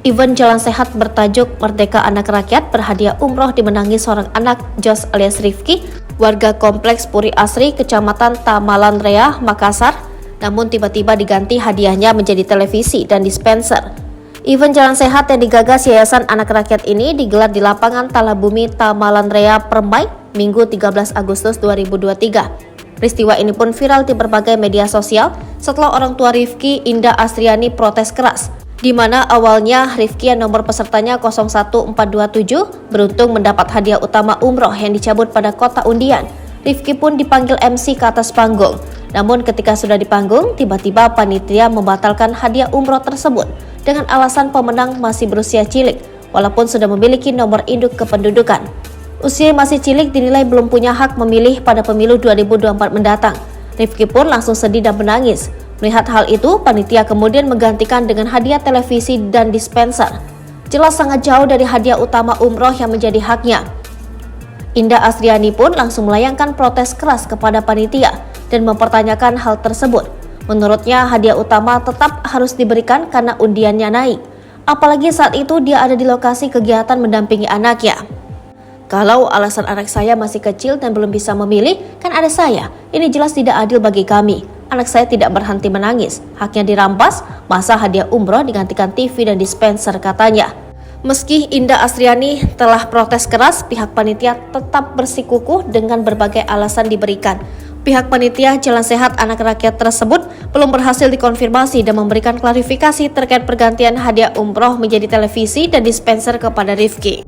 Event Jalan Sehat bertajuk Merdeka Anak Rakyat berhadiah umroh dimenangi seorang anak Jos alias Rifki, warga Kompleks Puri Asri, Kecamatan Tamalan Rea, Makassar. Namun tiba-tiba diganti hadiahnya menjadi televisi dan dispenser. Event Jalan Sehat yang digagas Yayasan Anak Rakyat ini digelar di lapangan Talabumi Tamalan Rea, Permai, Minggu 13 Agustus 2023. Peristiwa ini pun viral di berbagai media sosial setelah orang tua Rifki, Indah Astriani, protes keras, di mana awalnya Rifki yang nomor pesertanya 01427 beruntung mendapat hadiah utama umroh yang dicabut pada kota undian. Rifki pun dipanggil MC ke atas panggung. Namun ketika sudah di panggung, tiba-tiba panitia membatalkan hadiah umroh tersebut dengan alasan pemenang masih berusia cilik, walaupun sudah memiliki nomor induk kependudukan. Usia masih cilik dinilai belum punya hak memilih pada pemilu 2024 mendatang. Rifki pun langsung sedih dan menangis. Melihat hal itu, panitia kemudian menggantikan dengan hadiah televisi dan dispenser. Jelas sangat jauh dari hadiah utama umroh yang menjadi haknya. Indah Astriani pun langsung melayangkan protes keras kepada panitia dan mempertanyakan hal tersebut. Menurutnya, hadiah utama tetap harus diberikan karena undiannya naik. Apalagi saat itu dia ada di lokasi kegiatan mendampingi anaknya. Kalau alasan anak saya masih kecil dan belum bisa memilih, kan ada saya. Ini jelas tidak adil bagi kami. Anak saya tidak berhenti menangis. Haknya dirampas, masa hadiah umroh digantikan TV dan dispenser, katanya. Meski Indah Astriani telah protes keras, pihak panitia tetap bersikukuh dengan berbagai alasan diberikan. Pihak panitia Jalan Sehat Anak Rakyat tersebut belum berhasil dikonfirmasi dan memberikan klarifikasi terkait pergantian hadiah umroh menjadi televisi dan dispenser kepada Rifki.